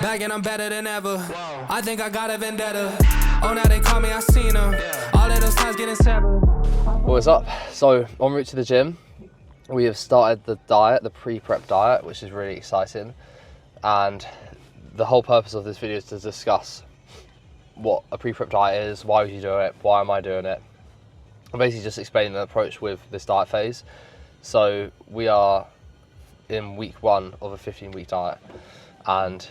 Back and I'm better than ever. I think I got a vendetta. Oh, now they call me, I seen them. All of those times getting severed. What is up? So, en route to the gym, we have started the diet, the pre-prep diet, which is really exciting. And the whole purpose of this video is to discuss what a pre-prep diet is, why would you do it, why am I doing it. I'm basically just explaining the approach with this diet phase. So we are in week 1 of a 15-week diet. And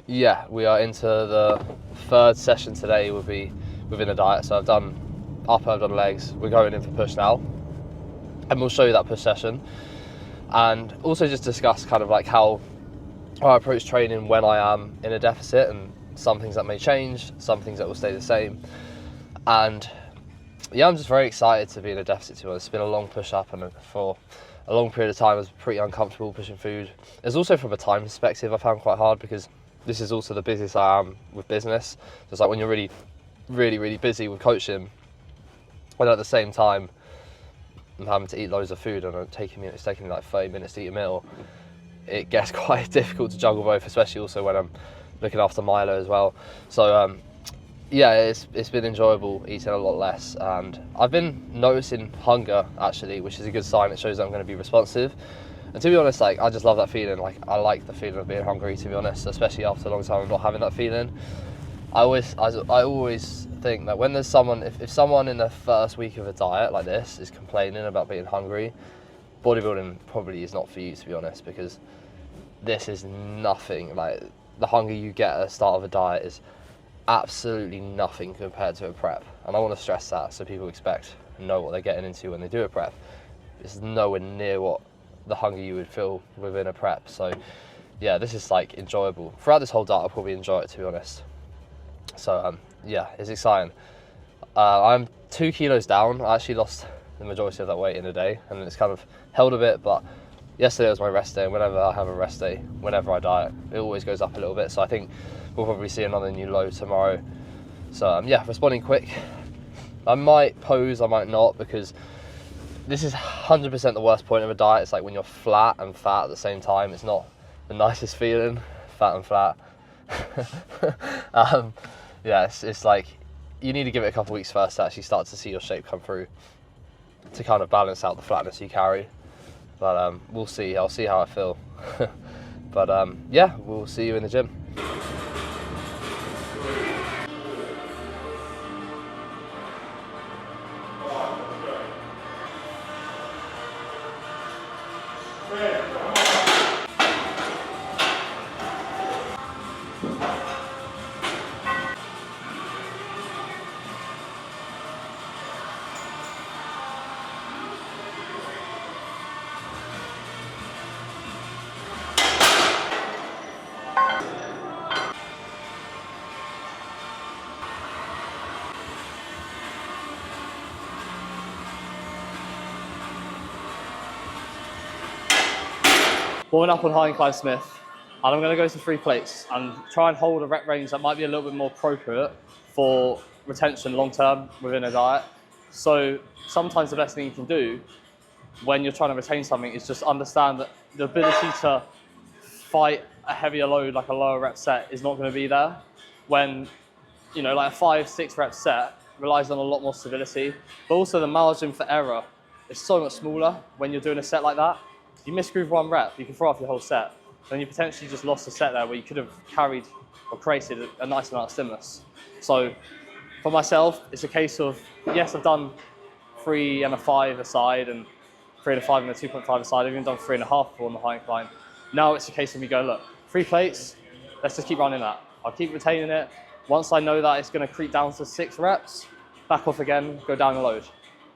yeah, we are into the 3rd session today will be within the diet. So I've done upper, I've done legs, we're going in for push now. And we'll show you that push session. And also just discuss kind of like how I approach training when I am in a deficit, and some things that may change, some things that will stay the same. And yeah, I'm just very excited to be in a deficit to be honest. It's been a long push up, and for a long period of time I was pretty uncomfortable pushing food. It's also from a time perspective I found quite hard, because this is also the busiest I am with business. So it's like when you're really busy with coaching, and at the same time I'm having to eat loads of food, and it's taking me like 30 minutes to eat a meal. It gets quite difficult to juggle both, especially also when I'm looking after Milo as well. So yeah, it's been enjoyable eating a lot less, and I've been noticing hunger actually, which is a good sign. It shows that I'm going to be responsive. And to be honest, like, I just love that feeling. Like, I like the feeling of being hungry, to be honest, especially after a long time of not having that feeling. I always think that when there's someone, if someone in the first week of a diet like this is complaining about being hungry, bodybuilding probably is not for you, to be honest, because this is nothing. Like, the hunger you get at the start of a diet is absolutely nothing compared to a prep. And I want to stress that, so people expect and know what they're getting into when they do a prep. It's nowhere near what the hunger you would feel within a prep. So yeah, this is like enjoyable. Throughout this whole diet I'll probably enjoy it, to be honest. So yeah, it's exciting. I'm 2 kilos down. I actually lost the majority of that weight in a day, and it's kind of held a bit, but yesterday was my rest day, and whenever I have a rest day, whenever I diet, it always goes up a little bit. So I think we'll probably see another new low tomorrow. So yeah, responding quick. I might pose, I might not, because this is 100% the worst point of a diet. It's like when you're flat and fat at the same time. It's not the nicest feeling, fat and flat. Yeah, it's like you need to give it a couple weeks first to actually start to see your shape come through, to kind of balance out the flatness you carry. But we'll see. I'll see how I feel. But yeah, we'll see you in the gym. Warming up on high incline Smith, and I'm going to go to 3 plates and try and hold a rep range that might be a little bit more appropriate for retention long term within a diet. So sometimes the best thing you can do when you're trying to retain something is just understand that the ability to fight a heavier load, like a lower rep set, is not going to be there. When, you know, like a 5-6 rep set relies on a lot more stability, but also the margin for error is so much smaller when you're doing a set like that. You misgroove 1 rep, you can throw off your whole set. Then you potentially just lost a set there where you could have carried or created a nice amount of stimulus. So for myself, it's a case of, yes, I've done 3 and a 5 aside, and 3 and a 5 and a 2.5 aside. I've even done 3.5 on the high incline. Now it's a case of me going, look, 3 plates, let's just keep running that. I'll keep retaining it. Once I know that it's going to creep down to 6 reps, back off again, go down the load.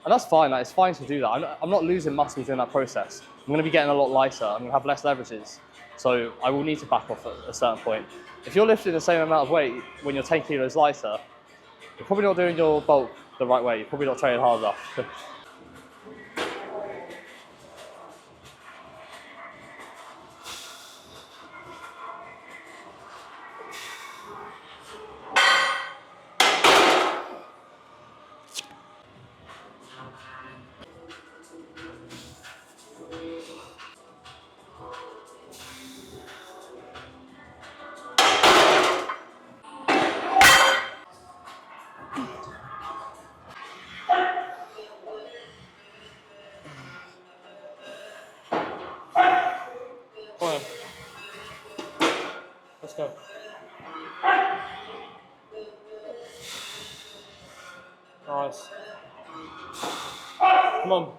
And that's fine, like, it's fine to do that. I'm not losing muscle during that process. I'm going to be getting a lot lighter, I'm going to have less leverages. So I will need to back off at a certain point. If you're lifting the same amount of weight when you're 10 kilos lighter, you're probably not doing your bulk the right way. You're probably not training hard enough. Let's go. Nice. Come on.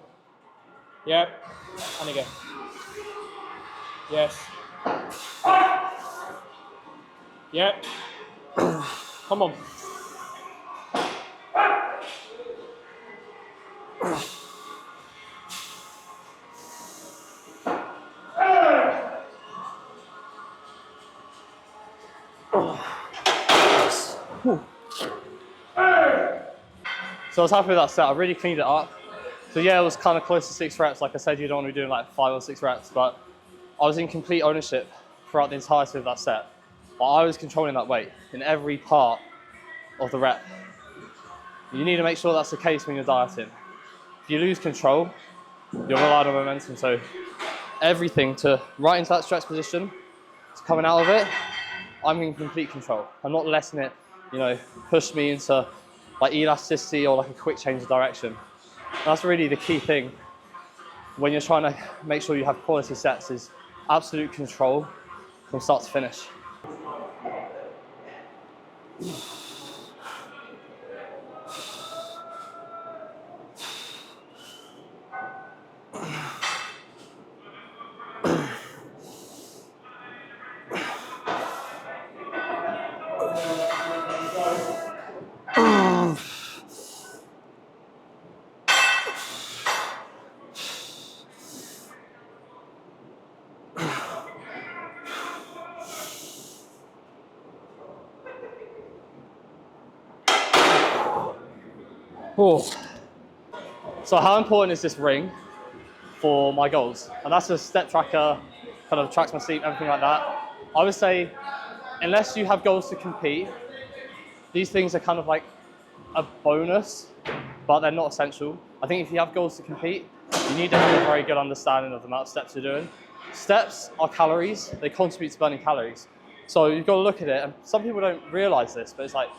Yep. And again. Yes. Yep. Come on. So I was happy with that set. I really cleaned it up. So yeah, it was kind of close to 6 reps. Like I said, you don't want to be doing like 5 or 6 reps, but I was in complete ownership throughout the entirety of that set. But I was controlling that weight in every part of the rep. You need to make sure that's the case when you're dieting. If you lose control, you'll rely on momentum. So everything to right into that stretch position, to coming out of it, I'm in complete control. I'm not letting it, you know, push me into like elasticity or like a quick change of direction. And that's really the key thing when you're trying to make sure you have quality sets, is absolute control from start to finish. Oh. So how important is this ring for my goals? And that's a step tracker, kind of tracks my sleep, everything like that. I would say, unless you have goals to compete, these things are kind of like a bonus, but they're not essential. I think if you have goals to compete, you need to have a very good understanding of the amount of steps you're doing. Steps are calories, they contribute to burning calories. So you've got to look at it, and some people don't realize this, but it's like,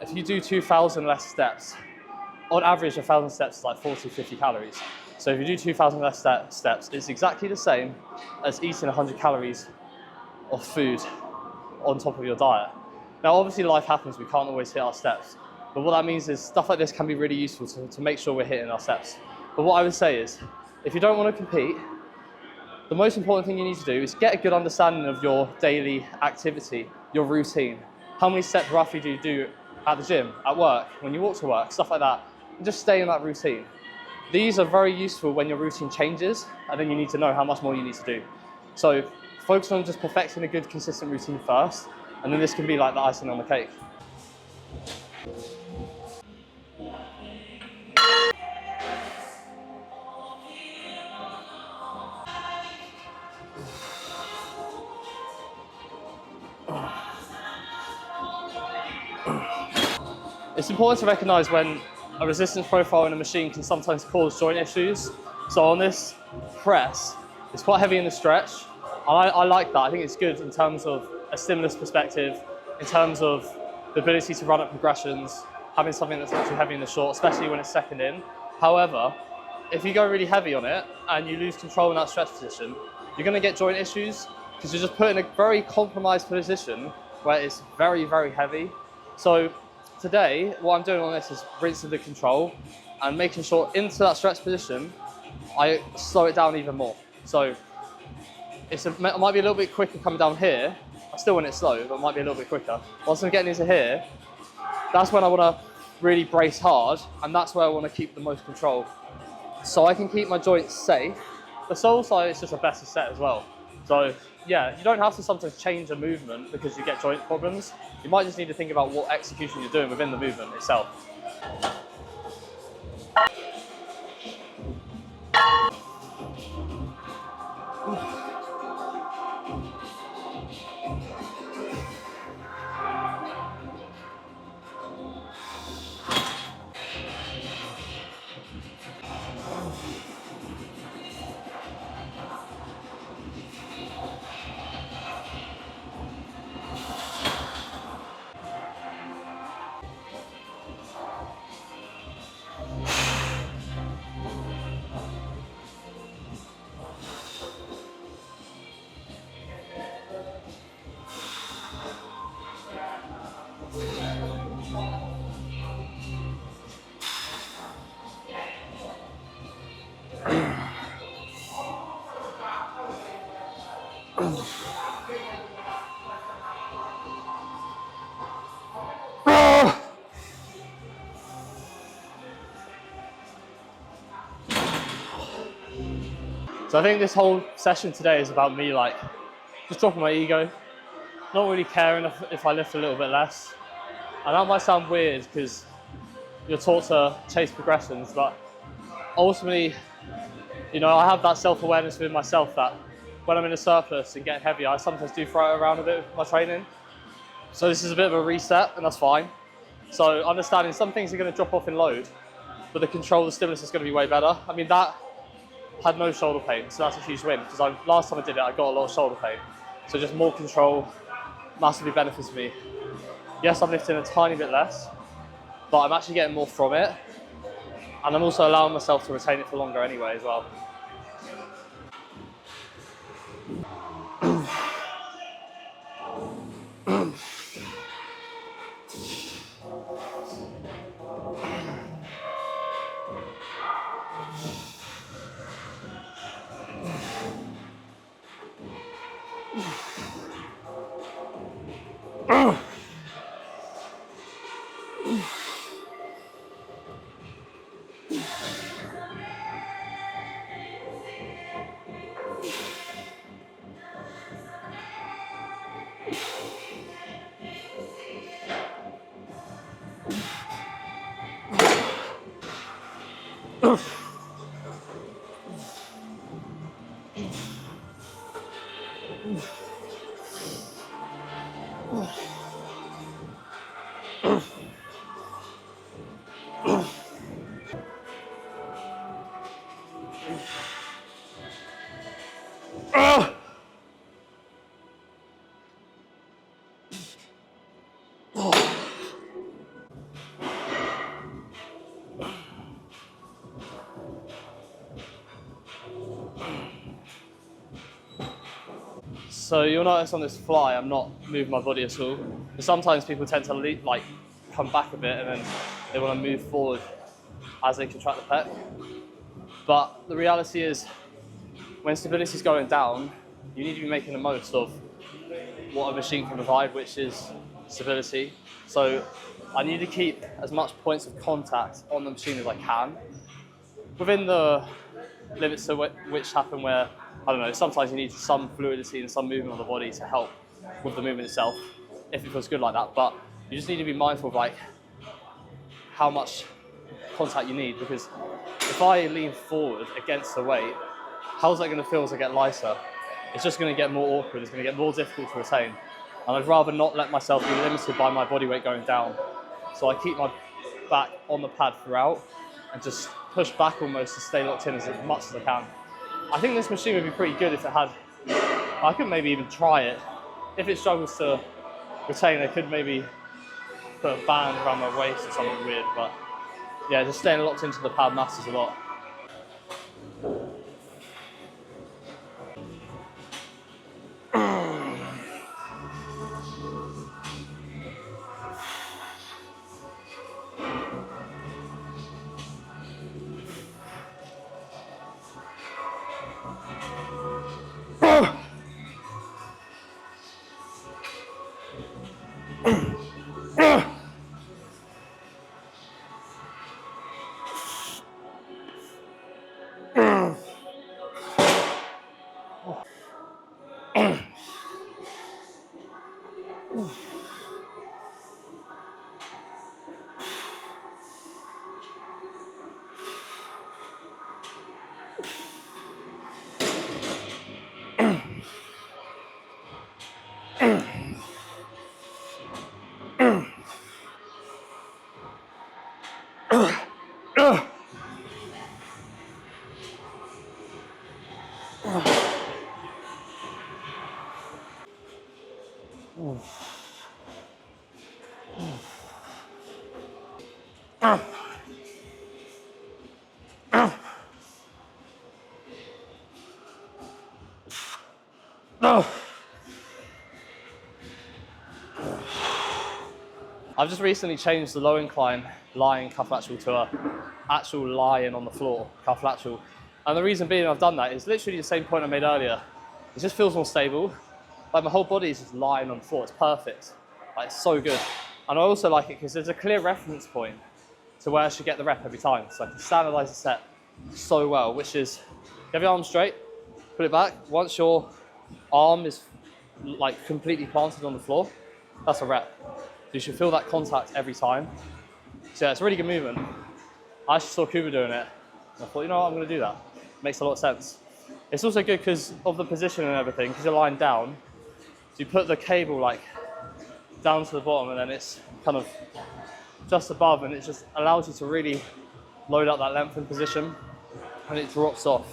if you do 2,000 less steps, on average, 1,000 steps is like 40, 50 calories. So if you do 2,000 less steps, it's exactly the same as eating 100 calories of food on top of your diet. Now, obviously life happens, we can't always hit our steps. But what that means is stuff like this can be really useful to make sure we're hitting our steps. But what I would say is, if you don't want to compete, the most important thing you need to do is get a good understanding of your daily activity, your routine. How many steps roughly do you do at the gym, at work, when you walk to work, stuff like that. And just stay in that routine. These are very useful when your routine changes, and then you need to know how much more you need to do. So focus on just perfecting a good, consistent routine first, and then this can be like the icing on the cake. It's important to recognize when a resistance profile in a machine can sometimes cause joint issues. So on this press, it's quite heavy in the stretch. I like that. I think it's good in terms of a stimulus perspective, in terms of the ability to run up progressions, having something that's not too heavy in the short, especially when it's second in. However, if you go really heavy on it and you lose control in that stretch position, you're going to get joint issues because you're just put in a very compromised position where it's very, very heavy. So today, what I'm doing on this is rinsing the control and making sure into that stretch position, I slow it down even more. So it might be a little bit quicker coming down here. I still want it slow, but it might be a little bit quicker. Once I'm getting into here, that's when I want to really brace hard, and that's where I want to keep the most control. So I can keep my joints safe. The sole side is just a better set as well. So yeah, you don't have to sometimes change a movement because you get joint problems. You might just need to think about what execution you're doing within the movement itself. So I think this whole session today is about me like just dropping my ego, not really caring if I lift a little bit less. And that might sound weird because you're taught to chase progressions, but ultimately, you know, I have that self-awareness within myself that when I'm in a surplus and getting heavier, I sometimes do throw it around a bit with my training. So this is a bit of a reset, and that's fine. So understanding some things are going to drop off in load, but the control, the stimulus is going to be way better. I mean, that had no shoulder pain, so that's a huge win, because last time I did it, I got a lot of shoulder pain. So just more control massively benefits me. Yes, I'm lifting a tiny bit less, but I'm actually getting more from it. And I'm also allowing myself to retain it for longer anyway as well. So you'll notice on this fly, I'm not moving my body at all. But sometimes people tend to like come back a bit and then they want to move forward as they contract the pec. But the reality is, when stability is going down, you need to be making the most of what a machine can provide, which is stability. So I need to keep as much points of contact on the machine as I can, within the limits to which happen where, I don't know, sometimes you need some fluidity and some movement of the body to help with the movement itself, if it feels good like that. But you just need to be mindful of like how much contact you need, because if I lean forward against the weight, how's that going to feel as I get lighter? It's just going to get more awkward, it's going to get more difficult to retain. And I'd rather not let myself be limited by my body weight going down. So I keep my back on the pad throughout and just push back almost to stay locked in as much as I can. I think this machine would be pretty good if it had, I could maybe even try it. If it struggles to retain, I could maybe put a band around my waist or something weird, but yeah, just staying locked into the pad matters a lot. I've just recently changed the low incline lying cuff lateral to a actual lying on the floor cuff lateral. And the reason being I've done that is literally the same point I made earlier. It just feels more stable. Like my whole body is just lying on the floor. It's perfect. Like, it's so good. And I also like it because there's a clear reference point to where I should get the rep every time. So I can standardize the set so well, which is, you have your arms straight, put it back. Once your arm is like completely planted on the floor, that's a rep. You should feel that contact every time. So yeah, it's a really good movement. I actually saw Kuba doing it. And I thought, you know what, I'm gonna do that. Makes a lot of sense. It's also good because of the position and everything, because you're lying down. So you put the cable like down to the bottom and then it's kind of just above, and it just allows you to really load up that lengthened position, and it drops off.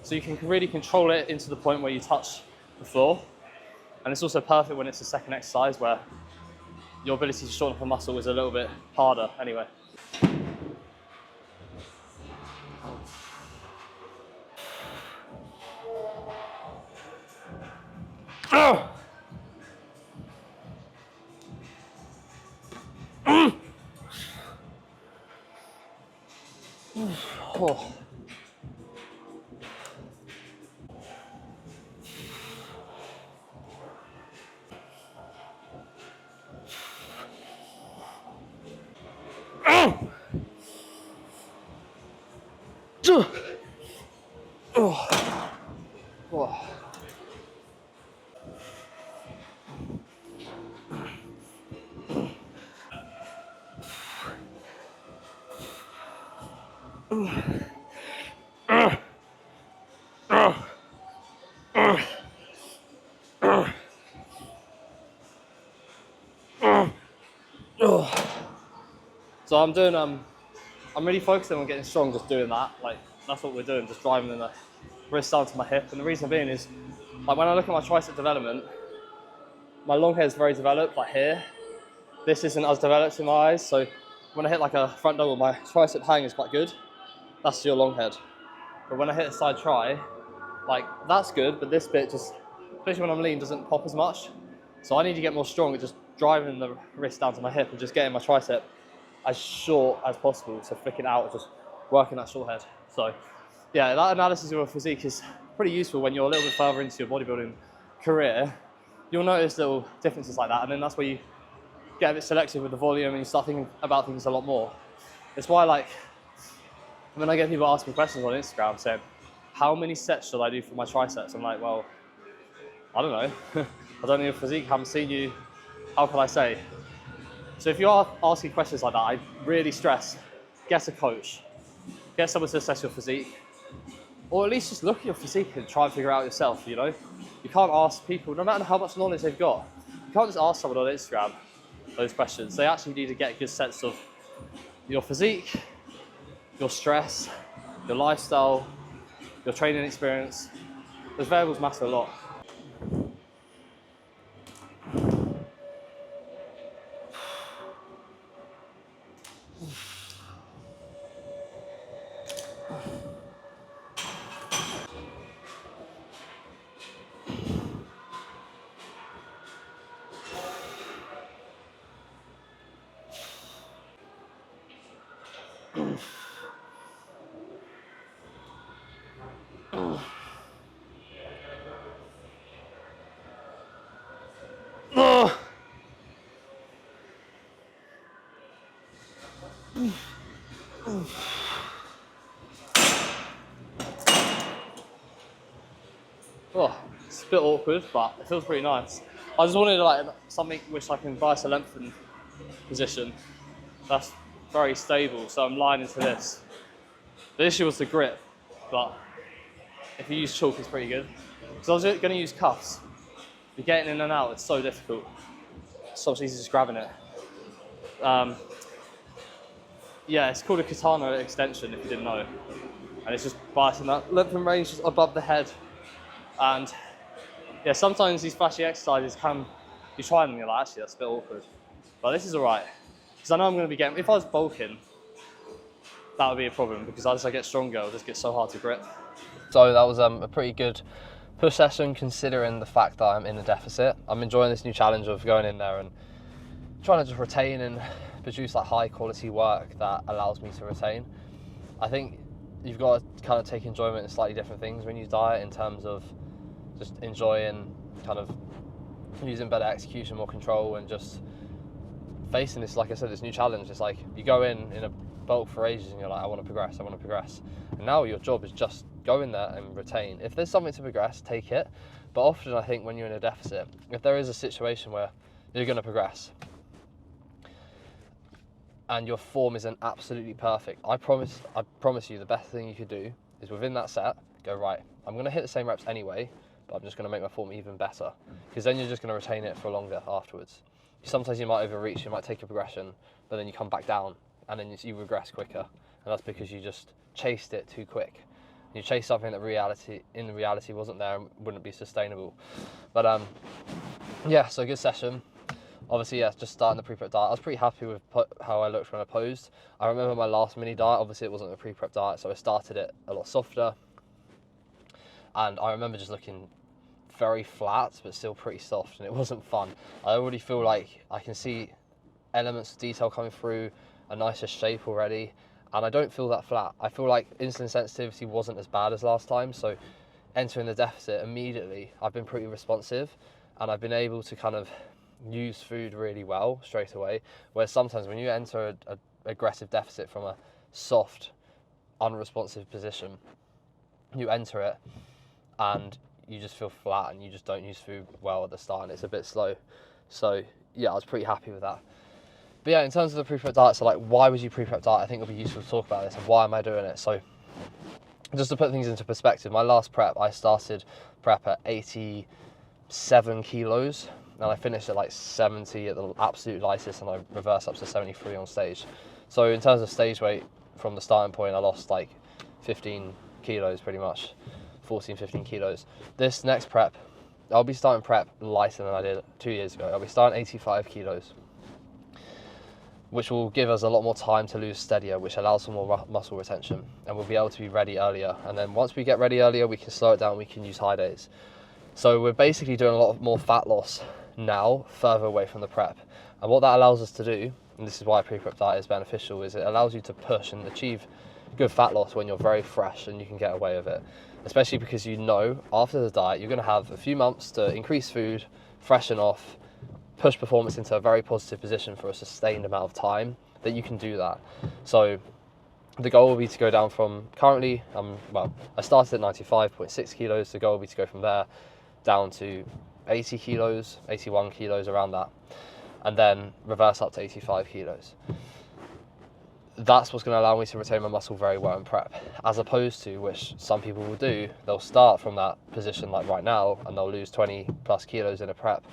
So you can really control it into the point where you touch the floor. And it's also perfect when it's a second exercise where your ability to shorten up a muscle is a little bit harder anyway. Oh. So I'm really focusing on getting strong, just doing that. Like, that's what we're doing, just driving the wrist down to my hip. And the reason being is, like, when I look at my tricep development, my long head is very developed, like here. This isn't as developed in my eyes, so when I hit like a front double, my tricep hang is quite good. That's your long head. But when I hit a side try, like, that's good, but this bit just, especially when I'm lean, doesn't pop as much. So I need to get more strong at just driving the wrist down to my hip and just getting my tricep as short as possible to flick it out, just working that short head. So yeah, that analysis of your physique is pretty useful when you're a little bit further into your bodybuilding career. You'll notice little differences like that, and then that's where you get a bit selective with the volume and you start thinking about things a lot more. It's why, like, when I get people asking me questions on Instagram saying, how many sets should I do for my triceps? I'm like, well, I don't know. I don't know your physique, haven't seen you. How can I say? So if you are asking questions like that, I really stress, get a coach. Get someone to assess your physique. Or at least just look at your physique and try and figure it out yourself, you know? You can't ask people, no matter how much knowledge they've got, you can't just ask someone on Instagram those questions. They actually need to get a good sense of your physique, your stress, your lifestyle, your training experience. Those variables matter a lot. Oh, it's a bit awkward, but it feels pretty nice. I just wanted like something which I can bias a lengthened position. That's very stable, so I'm lying into this. The issue was the grip, but if you use chalk, it's pretty good. Because I was going to use cuffs. You're getting in and out, it's so difficult. It's so much easier just grabbing it. Yeah, it's called a katana extension, if you didn't know. And it's just biasing that length and range just above the head. And yeah, sometimes these flashy exercises can, you try them and you're like, actually, that's a bit awkward. But this is all right. Because I know I'm going to be getting, if I was bulking, that would be a problem. Because as I get stronger, it'll just get so hard to grip. So that was a pretty good push session considering the fact that I'm in a deficit. I'm enjoying this new challenge of going in there and trying to just retain and produce like high quality work that allows me to retain. I think you've got to kind of take enjoyment in slightly different things when you diet, in terms of just enjoying kind of using better execution, more control, and just facing this, like I said, this new challenge. It's like you go in a bulk for ages and you're like, I want to progress. And now your job is just go in there and retain. If there's something to progress, take it. But often I think when you're in a deficit, if there is a situation where you're going to progress and your form isn't absolutely perfect, I promise you the best thing you could do is within that set, go, right, I'm going to hit the same reps anyway, but I'm just going to make my form even better, because then you're just going to retain it for longer afterwards. Sometimes you might overreach, you might take a progression, but then you come back down and then you regress quicker, and that's because you just chased it too quick. You chased something that in reality wasn't there and wouldn't be sustainable. But yeah, so good session. Obviously, yeah, just starting the pre-prep diet. I was pretty happy with how I looked when I posed. I remember my last mini diet, obviously it wasn't a pre-prep diet, so I started it a lot softer. And I remember just looking very flat, but still pretty soft, and it wasn't fun. I already feel like I can see elements of detail coming through, a nicer shape already, and I don't feel that flat. I feel like insulin sensitivity wasn't as bad as last time, so entering the deficit immediately, I've been pretty responsive, and I've been able to kind of use food really well straight away, whereas sometimes when you enter an aggressive deficit from a soft, unresponsive position, you enter it and you just feel flat and you just don't use food well at the start and it's a bit slow. So yeah, I was pretty happy with that. But yeah, in terms of the pre-prep diet, so like, why was you pre-prep diet? I think it'll be useful to talk about this and why am I doing it? So just to put things into perspective, my last prep, I started prep at 87 kilos and I finished at like 70 at the absolute lightest, and I reversed up to 73 on stage. So in terms of stage weight, from the starting point, I lost like 15 kilos pretty much, 14, 15 kilos. This next prep, I'll be starting prep lighter than I did 2 years ago. I'll be starting 85 kilos, which will give us a lot more time to lose steadier, which allows for more muscle retention, and we'll be able to be ready earlier. And then once we get ready earlier, we can slow it down, we can use high days. So we're basically doing a lot more fat loss now, further away from the prep. And what that allows us to do, and this is why a pre-prep diet is beneficial, is it allows you to push and achieve good fat loss when you're very fresh and you can get away with it. Especially because you know after the diet, you're going to have a few months to increase food, freshen off, push performance into a very positive position for a sustained amount of time, that you can do that. So the goal will be to go down from currently, I started at 95.6 kilos. The goal will be to go from there down to 80 kilos, 81 kilos, around that, and then reverse up to 85 kilos. That's what's going to allow me to retain my muscle very well in prep, as opposed to, which some people will do, they'll start from that position like right now and they'll lose 20 plus kilos in a prep.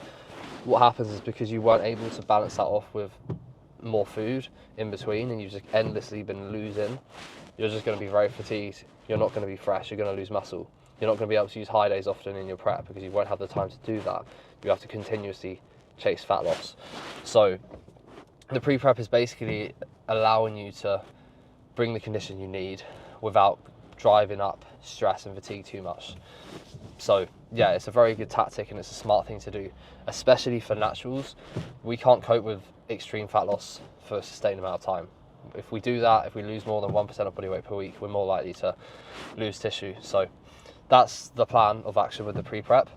What happens is, because you weren't able to balance that off with more food in between and you've just endlessly been losing, you're just going to be very fatigued, you're not going to be fresh, you're going to lose muscle. You're not going to be able to use high days often in your prep because you won't have the time to do that. You have to continuously chase fat loss. So the pre-prep is basically allowing you to bring the condition you need without driving up stress and fatigue too much. So yeah, it's a very good tactic and it's a smart thing to do, especially for naturals. We can't cope with extreme fat loss for a sustained amount of time. If we do that, if we lose more than 1% of body weight per week, we're more likely to lose tissue. So that's the plan of action with the pre-prep.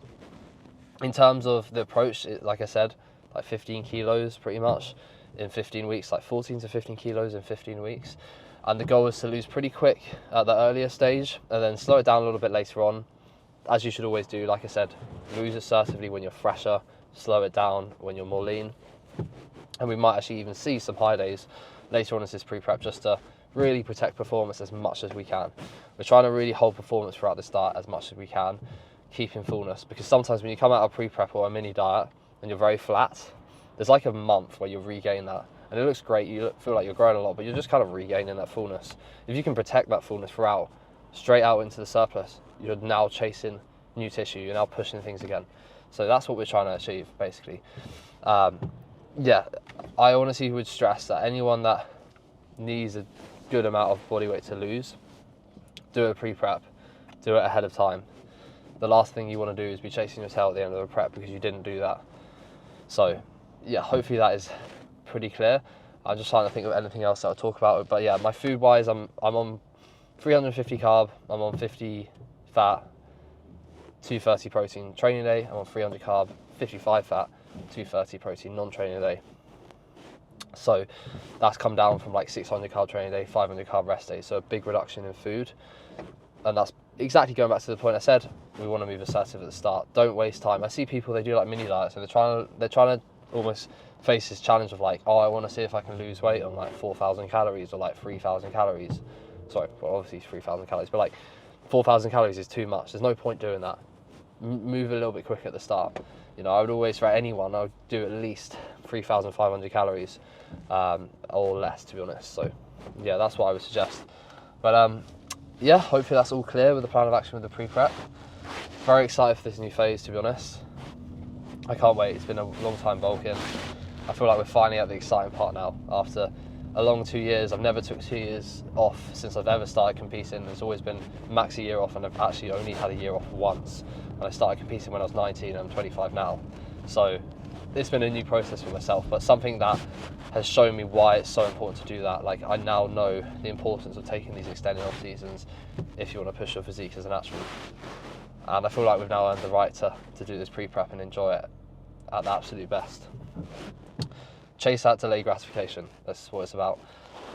In terms of the approach, like I said, like 15 kilos pretty much in 15 weeks, like 14 to 15 kilos in 15 weeks. And the goal is to lose pretty quick at the earlier stage and then slow it down a little bit later on, as you should always do. Like I said, lose assertively when you're fresher, slow it down when you're more lean. And we might actually even see some high days later on in this pre-prep, just to really protect performance as much as we can. We're trying to really hold performance throughout the start as much as we can, keeping fullness, because sometimes when you come out of pre-prep or a mini diet and you're very flat, there's like a month where you regain that and it looks great, you feel like you're growing a lot, but you're just kind of regaining that fullness. If you can protect that fullness throughout, straight out into the surplus, you're now chasing new tissue, you're now pushing things again. So that's what we're trying to achieve basically. Yeah, I honestly would stress that anyone that needs a good amount of body weight to lose, do a pre-prep, do it ahead of time. The last thing you want to do is be chasing your tail at the end of a prep because you didn't do that. So yeah, hopefully that is pretty clear. I'm just trying to think of anything else that I'll talk about, but yeah, my food wise, I'm on 350 carb, I'm on 50 fat, 230 protein training day, I'm on 300 carb, 55 fat, 230 protein non-training day. So that's come down from like 600 carb training day, 500 carb rest day. So a big reduction in food, and that's exactly going back to the point I said, we want to move assertive at the start. Don't waste time. I see people, they do like mini diets, and they're trying to almost face this challenge of like, oh, I want to see if I can lose weight on like 4,000 calories or like 3,000 calories. Sorry, well, obviously 3,000 calories, but like 4,000 calories is too much. There's no point doing that. Move a little bit quicker at the start. You know, I would always, for anyone, I would do at least 3,500 calories or less, to be honest. So yeah, that's what I would suggest. But yeah, hopefully that's all clear with the plan of action with the pre-prep. Very excited for this new phase, to be honest. I can't wait. It's been a long time bulking. I feel like we're finally at the exciting part now. After a long 2 years, I've never took 2 years off since I've ever started competing. There's always been max a year off, and I've actually only had a year off once. And I started competing when I was 19 and I'm 25 now. So it's been a new process for myself, but something that has shown me why it's so important to do that. Like, I now know the importance of taking these extended off seasons if you want to push your physique as an athlete. And I feel like we've now earned the right to do this pre-prep and enjoy it at the absolute best. Chase that delayed gratification. That's what it's about.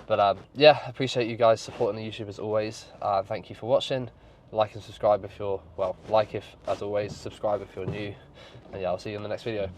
But yeah, appreciate you guys supporting the YouTube as always. Thank you for watching. Like and subscribe if you're, well, like if, as always, subscribe if you're new. And yeah, I'll see you in the next video.